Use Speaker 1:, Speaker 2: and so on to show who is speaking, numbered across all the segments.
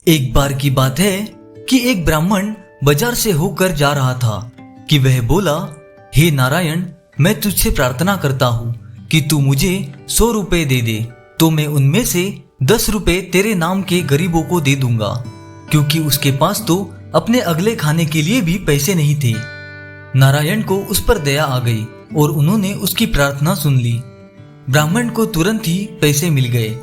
Speaker 1: एक बार की बात है कि एक ब्राह्मण बाजार से होकर जा रहा था कि वह बोला, हे नारायण, मैं तुझसे प्रार्थना करता हूँ कि तू मुझे 100 रुपए दे दे, तो मैं उनमें से 10 रुपए तेरे नाम के गरीबों को दे दूंगा, क्योंकि उसके पास तो अपने अगले खाने के लिए भी पैसे नहीं थे। नारायण को उस पर दया आ गई और उन्होंने उसकी प्रार्थना सुन ली। ब्राह्मण को तुरंत ही पैसे मिल गए,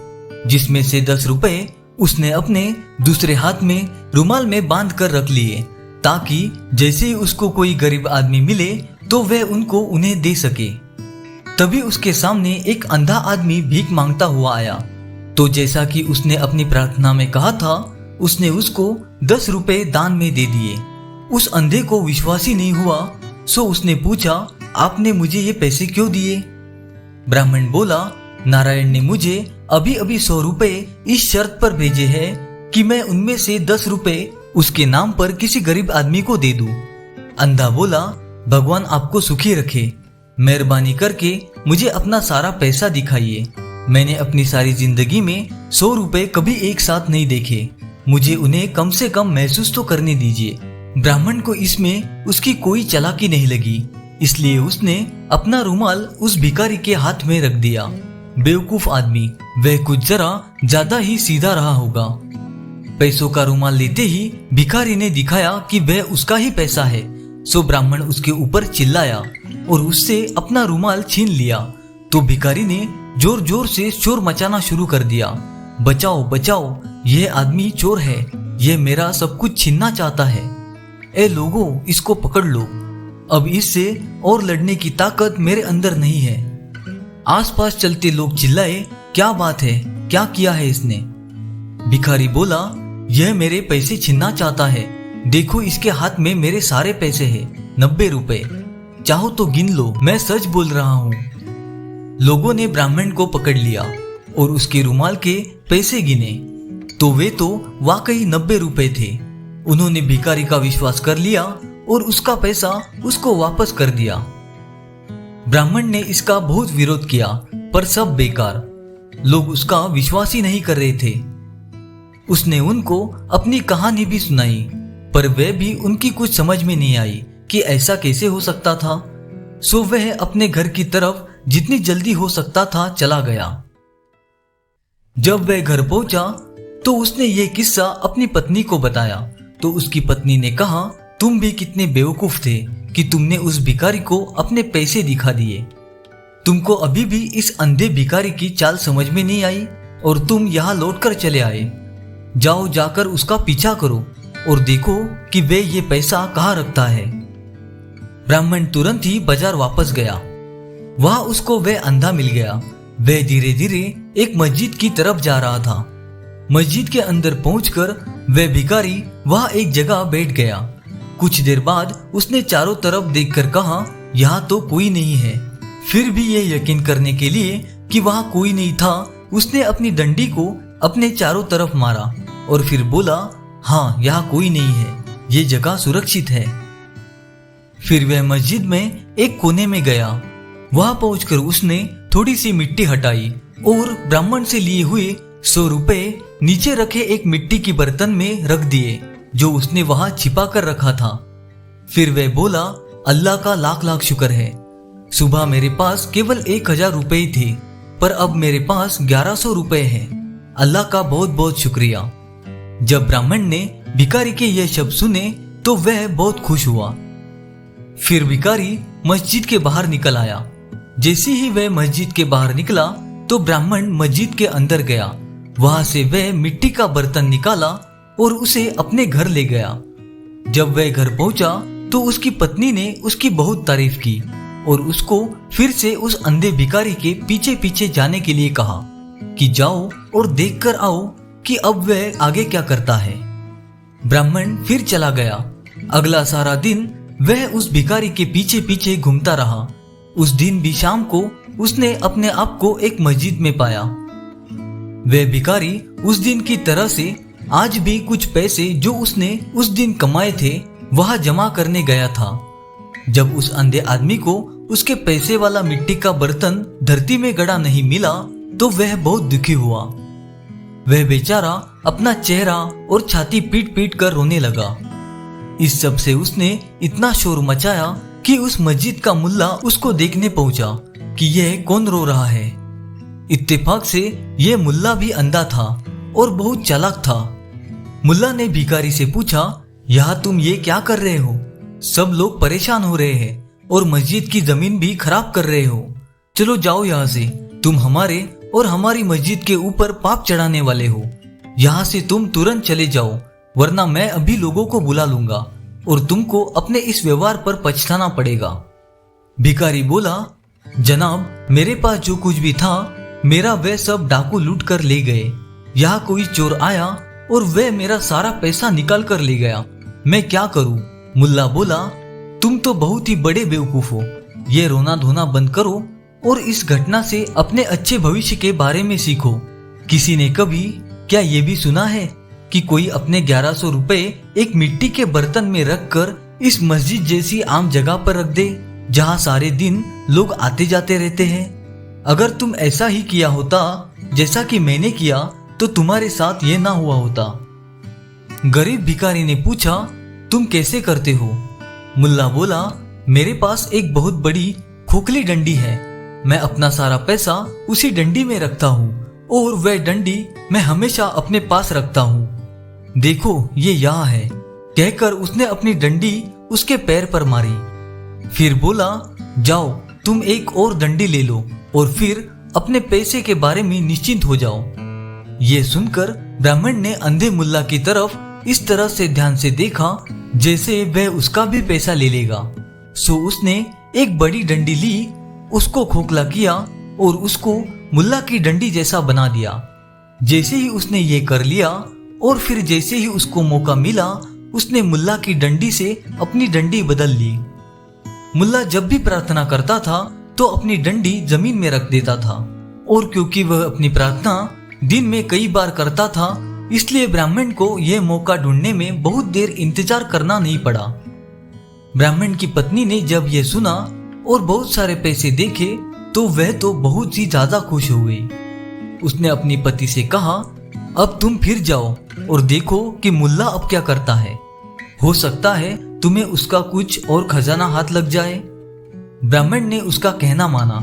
Speaker 1: जिसमें से 10 रुपए उसने अपने दूसरे हाथ में रुमाल में बांध कर रख लिए, ताकि जैसे ही उसको कोई गरीब आदमी मिले तो वह उनको उन्हें दे सके। तभी उसके सामने एक अंधा आदमी भीख मांगता हुआ आया, तो जैसा कि उसने अपनी प्रार्थना में कहा था, उसने उसको 10 रुपए दान में दे दिए। उस अंधे को विश्वास ही नहीं हुआ, सो उसने पूछा, आपने मुझे ये पैसे क्यों दिए? ब्राह्मण बोला, नारायण ने मुझे अभी अभी 100 रुपए इस शर्त पर भेजे हैं कि मैं उनमें से 10 रुपए उसके नाम पर किसी गरीब आदमी को दे दूं। अंधा बोला, भगवान आपको सुखी रखे, मेहरबानी करके मुझे अपना सारा पैसा दिखाइए। मैंने अपनी सारी जिंदगी में 100 रुपए कभी एक साथ नहीं देखे, मुझे उन्हें कम से कम महसूस तो करने दीजिए। ब्राह्मण को इसमें उसकी कोई चालाकी नहीं लगी, इसलिए उसने अपना रुमाल उस भिखारी के हाथ में रख दिया। बेवकूफ आदमी, वह कुछ जरा ज्यादा ही सीधा रहा होगा। पैसों का रुमाल लेते ही भिखारी ने दिखाया कि वह उसका ही पैसा है, सो ब्राह्मण उसके ऊपर चिल्लाया और उससे अपना रुमाल छीन लिया। तो भिखारी ने जोर जोर से शोर मचाना शुरू कर दिया, बचाओ बचाओ, यह आदमी चोर है, यह मेरा सब कुछ छीनना चाहता है। ए लोगों, इसको पकड़ लो, अब इससे और लड़ने की ताकत मेरे अंदर नहीं है। आसपास चलते लोग चिल्लाए, क्या बात है, क्या किया है इसने? भिखारी बोला, यह मेरे पैसे छीनना चाहता है, देखो इसके हाथ में मेरे सारे पैसे हैं, 90 रुपए, चाहो तो गिन लो, मैं सच बोल रहा हूँ। लोगों ने ब्राह्मण को पकड़ लिया और उसके रुमाल के पैसे गिने, तो वे तो वाकई 90 रुपए थे। उन्होंने भिखारी का विश्वास कर लिया और उसका पैसा उसको वापस कर दिया। ब्राह्मण ने इसका बहुत विरोध किया, पर सब बेकार, लोग उसका विश्वास ही नहीं कर रहे थे। उसने उनको अपनी कहानी भी सुनाई, पर वे भी उनकी कुछ समझ में नहीं आई कि ऐसा कैसे हो सकता था। सो वह अपने घर की तरफ जितनी जल्दी हो सकता था चला गया। जब वह घर पहुंचा तो उसने ये किस्सा अपनी पत्नी को बताया, तो उसकी पत्नी ने कहा, तुम भी कितने बेवकूफ थे कि तुमने उस भिखारी को अपने पैसे दिखा दिए। तुमको अभी भी इस अंधे भिखारी की चाल समझ में नहीं आई और तुम यहाँ लौटकर चले आए। जाओ, जाकर उसका पीछा करो और देखो कि वे ये पैसा कहाँ रखता है। ब्राह्मण तुरंत ही बाजार वापस गया। वहां उसको वह अंधा मिल गया। वह धीरे धीरे एक मस्जिद की तरफ जा रहा था। मस्जिद के अंदर पहुंचकर वह भिखारी वहां एक जगह बैठ गया। कुछ देर बाद उसने चारों तरफ देखकर कहा, यहाँ तो कोई नहीं है। फिर भी यह यकीन करने के लिए कि वहां कोई नहीं था, उसने अपनी डंडी को अपने चारों तरफ मारा और फिर बोला, हाँ, यहाँ कोई नहीं है, ये जगह सुरक्षित है। फिर वह मस्जिद में एक कोने में गया। वहां पहुंचकर उसने थोड़ी सी मिट्टी हटाई और ब्राह्मण से लिए हुए 100 रुपए नीचे रखे एक मिट्टी की बर्तन में रख दिए, जो उसने वहां छिपा कर रखा था। फिर वह बोला, अल्लाह का लाख लाख शुक्र है, सुबह मेरे पास केवल 1000 रुपए ही थे, पर अब मेरे पास 1100 रुपए हैं। अल्लाह का बहुत बहुत शुक्रिया। जब ब्राह्मण ने भिखारी के यह शब्द सुने तो वह बहुत खुश हुआ। फिर भिखारी मस्जिद के बाहर निकल आया। जैसे ही वह मस्जिद के बाहर निकला तो ब्राह्मण मस्जिद के अंदर गया। वहां से वह मिट्टी का बर्तन निकाला और उसे अपने घर ले गया। जब वह घर पहुंचा तो उसकी पत्नी ने उसकी बहुत तारीफ की और उसको फिर से उस अंधे भिखारी के पीछे पीछे जाने के लिए कहा कि जाओ और देख कर आओ कि अब वह आगे क्या करता है। ब्राह्मण फिर चला गया। अगला सारा दिन वह उस भिखारी के पीछे पीछे घूमता रहा। उस दिन भी शाम को उसने अपने आप को एक मस्जिद में पाया। वह भिखारी उस दिन की तरह से आज भी कुछ पैसे जो उसने उस दिन कमाए थे वहां जमा करने गया था। जब उस अंधे आदमी को उसके पैसे वाला मिट्टी का बर्तन धरती में गड़ा नहीं मिला तो वह बहुत दुखी हुआ। वह बेचारा अपना चेहरा और छाती पीट पीट कर रोने लगा। इस सब से उसने इतना शोर मचाया कि उस मस्जिद का मुल्ला उसको देखने पहुंचा कि यह कौन रो रहा है। इत्तेफाक से यह मुल्ला भी अंधा था और बहुत चालाक था। मुल्ला ने भिखारी से पूछा, यहाँ तुम ये क्या कर रहे हो? सब लोग परेशान हो रहे हैं और मस्जिद की जमीन भी खराब कर रहे हो। चलो जाओ यहाँ से, तुम हमारे और हमारी मस्जिद के ऊपर पाप चढ़ाने वाले हो। यहाँ से तुम तुरंत चले जाओ, वरना मैं अभी लोगों को बुला लूंगा और तुमको अपने इस व्यवहार पर पछताना पड़ेगा। भिखारी बोला, जनाब, मेरे पास जो कुछ भी था मेरा वह सब डाकू लूट कर ले गए। यहाँ कोई चोर आया और वह मेरा सारा पैसा निकाल कर ले गया। मैं क्या करूं? मुल्ला बोला, तुम तो बहुत ही बड़े बेवकूफ हो। ये रोना धोना बंद करो और इस घटना से अपने अच्छे भविष्य के बारे में सीखो। किसी ने कभी क्या ये भी सुना है कि कोई अपने 1100 रुपए एक मिट्टी के बर्तन में रखकर इस मस्जिद जैसी आम जगह पर रख दे, जहाँ सारे दिन लोग आते जाते रहते हैं? अगर तुम ऐसा ही किया होता जैसा कि मैंने किया तो तुम्हारे साथ ये ना हुआ होता। गरीब भिखारी ने पूछा, तुम कैसे करते हो? मुल्ला बोला, मेरे पास एक बहुत बड़ी खोखली डंडी है। मैं अपना सारा पैसा उसी डंडी में रखता हूँ और वह डंडी मैं हमेशा अपने पास रखता हूँ। देखो ये यहाँ है। कहकर उसने अपनी डंडी उसके पैर पर मारी। फिर बोला, जाओ तुम एक और डंडी ले लो और फिर अपने पैसे के बारे में निश्चिंत हो जाओ। ये सुनकर ब्राह्मण ने अंधे मुल्ला की तरफ इस तरह से ध्यान से देखा जैसे वह उसका भी पैसा ले लेगा। सो उसने एक बड़ी डंडी ली, उसको खोखला किया और उसको मुल्ला की डंडी जैसा बना दिया। जैसे ही उसने ये कर लिया और फिर जैसे ही उसको मौका मिला, उसने मुल्ला की डंडी से अपनी डंडी बदल ली। मुल्ला जब भी प्रार्थना करता था तो अपनी डंडी जमीन में रख देता था और क्योंकि वह अपनी प्रार्थना दिन में कई बार करता था, इसलिए ब्राह्मण को यह मौका ढूंढने में बहुत देर इंतजार करना नहीं पड़ा। ब्राह्मण की पत्नी ने जब यह सुना और बहुत सारे पैसे देखे तो वह तो बहुत ही ज्यादा खुश हो गई। उसने अपनी पति से कहा, अब तुम फिर जाओ और देखो कि मुल्ला अब क्या करता है। हो सकता है तुम्हें उसका कुछ और खजाना हाथ लग जाए। ब्राह्मण ने उसका कहना माना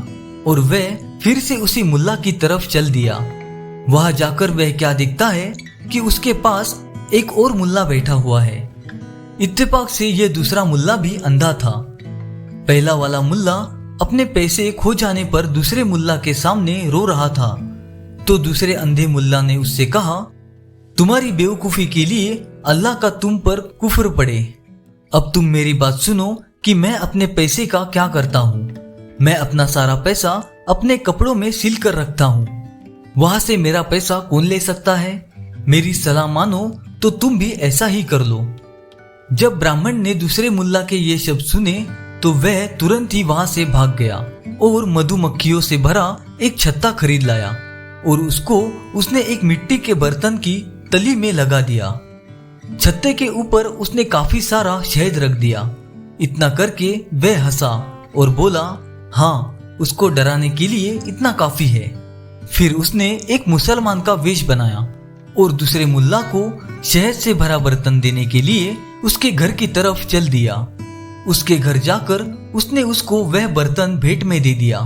Speaker 1: और वह फिर से उसी मुल्ला की तरफ चल दिया। वहां जाकर वह क्या देखता है कि उसके पास एक और मुल्ला बैठा हुआ है। इत्तेफाक से यह दूसरा मुल्ला भी अंधा था। पहला वाला मुल्ला अपने पैसे खो जाने पर दूसरे मुल्ला के सामने रो रहा था। तो दूसरे अंधे मुल्ला ने उससे कहा, तुम्हारी बेवकूफी के लिए अल्लाह का तुम पर कुफ्र पड़े। अब तुम मेरी बात सुनो कि मैं अपने पैसे का क्या करता हूँ। मैं अपना सारा पैसा अपने कपड़ों में सिल कर रखता हूँ। वहां से मेरा पैसा कौन ले सकता है? मेरी सलाह मानो तो तुम भी ऐसा ही कर लो। जब ब्राह्मण ने दूसरे मुल्ला के ये शब्द सुने तो वह तुरंत ही वहां से भाग गया और मधुमक्खियों से भरा एक छत्ता खरीद लाया और उसको उसने एक मिट्टी के बर्तन की तली में लगा दिया। छत्ते के ऊपर उसने काफी सारा शहद रख दिया। इतना करके वह हंसा और बोला, हाँ, उसको डराने के लिए इतना काफी है। फिर उसने एक मुसलमान का वेश बनाया और दूसरे मुल्ला को शहद से भरा बर्तन देने के लिए उसके घर की तरफ चल दिया। उसके घर जाकर उसने उसको वह बर्तन भेंट में दे दिया।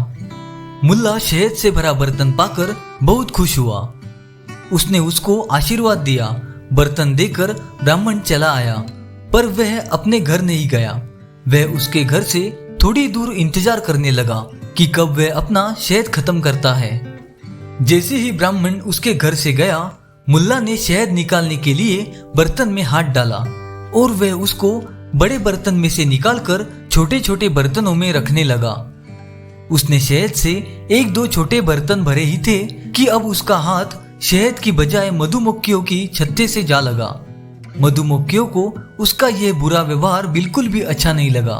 Speaker 1: मुल्ला शहद से भरा बर्तन पाकर बहुत खुश हुआ। उसने उसको आशीर्वाद दिया। बर्तन देकर ब्राह्मण चला आया, पर वह अपने घर नहीं गया। वह उसके घर से थोड़ी दूर इंतजार करने लगा कि कब वह अपना शहद खत्म करता है। जैसे ही ब्राह्मण उसके घर से गया, मुल्ला ने शहद निकालने के लिए बर्तन में हाथ डाला और वह उसको बड़े बर्तन में से निकालकर छोटे छोटे बर्तनों में रखने लगा। उसने शहद से एक दो छोटे बर्तन भरे ही थे कि अब उसका हाथ शहद की बजाय मधुमक्खियों की छत्ते से जा लगा। मधुमक्खियों को उसका यह बुरा व्यवहार बिल्कुल भी अच्छा नहीं लगा।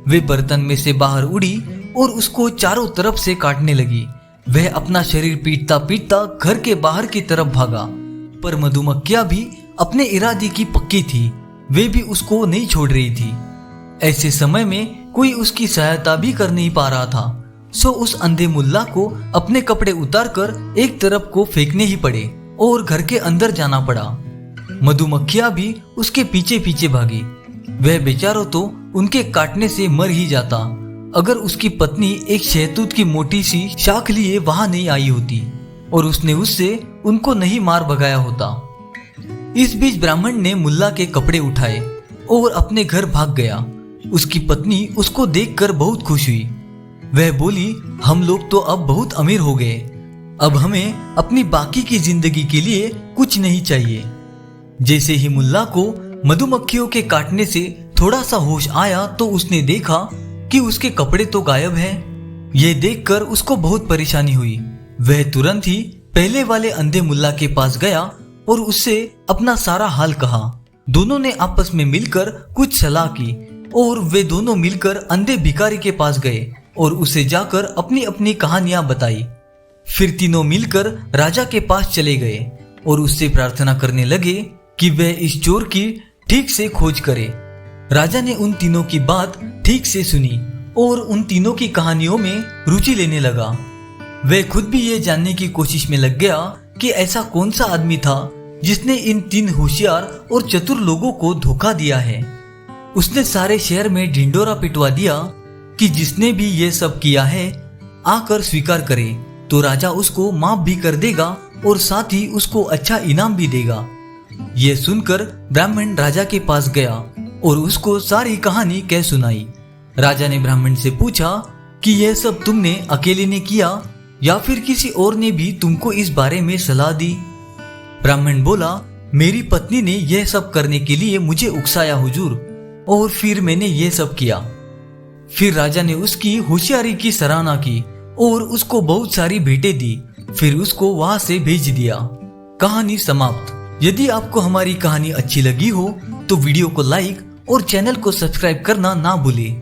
Speaker 1: वे बर्तन में से बाहर उड़ी और उसको चारों तरफ से काटने लगी। वह अपना शरीर पीटता पीटता घर के बाहर की तरफ भागा, पर मधुमक्खियां भी अपने इरादे की पक्की थी। वे भी उसको नहीं छोड़ रही थी। ऐसे समय में कोई उसकी सहायता भी कर नहीं पा रहा था। सो उस अंधे मुल्ला को अपने कपड़े उतारकर एक तरफ को फेंकने ही पड़े और घर के अंदर जाना पड़ा। मधुमक्खियां भी उसके पीछे पीछे भागी। वह बेचारा तो उनके काटने से मर ही जाता अगर उसकी पत्नी एक शहतूत की मोटी सी शाख लिए वहां नहीं आई होती और उसने उससे उनको नहीं मार भगाया होता। इस बीच ब्राह्मण ने मुल्ला के कपड़े उठाए और अपने घर भाग गया। उसकी पत्नी उसको देखकर बहुत खुश हुई। वह बोली, हम लोग तो अब बहुत अमीर हो गए, अब हमें अपनी बाकी की जिंदगी के लिए कुछ नहीं चाहिए। जैसे ही मुल्ला को मधुमक्खियों के काटने से थोड़ा सा होश आया तो उसने देखा कि उसके कपड़े तो गायब हैं। यह देखकर उसको बहुत परेशानी हुई। वह तुरंत ही पहले वाले अंधे मुल्ला के पास गया और उससे अपना सारा हाल कहा। दोनों ने आपस में मिलकर कुछ सलाह की और वे दोनों मिलकर अंधे भिखारी के पास गए और उसे जाकर अपनी अपनी कहानियां बताई। फिर तीनों मिलकर राजा के पास चले गए और उससे प्रार्थना करने लगे कि वह इस चोर की ठीक से खोज करे। राजा ने उन तीनों की बात ठीक से सुनी और उन तीनों की कहानियों में रुचि लेने लगा। वह खुद भी ये जानने की कोशिश में लग गया कि ऐसा कौन सा आदमी था जिसने इन तीन होशियार और चतुर लोगों को धोखा दिया है। उसने सारे शहर में ढिंडोरा पिटवा दिया कि जिसने भी ये सब किया है आकर स्वीकार करे तो राजा उसको माफ भी कर देगा और साथ ही उसको अच्छा इनाम भी देगा। यह सुनकर ब्राह्मण राजा के पास गया और उसको सारी कहानी कह सुनाई। राजा ने ब्राह्मण से पूछा कि यह सब तुमने अकेले ने किया या फिर किसी और ने भी तुमको इस बारे में सलाह दी? ब्राह्मण बोला, मेरी पत्नी ने यह सब करने के लिए मुझे उकसाया हुजूर, और फिर मैंने यह सब किया। फिर राजा ने उसकी होशियारी की सराहना की और उसको बहुत सारी भेंटें दी। फिर उसको वहां से भेज दिया। कहानी समाप्त। यदि आपको हमारी कहानी अच्छी लगी हो तो वीडियो को लाइक और चैनल को सब्सक्राइब करना ना भूलें।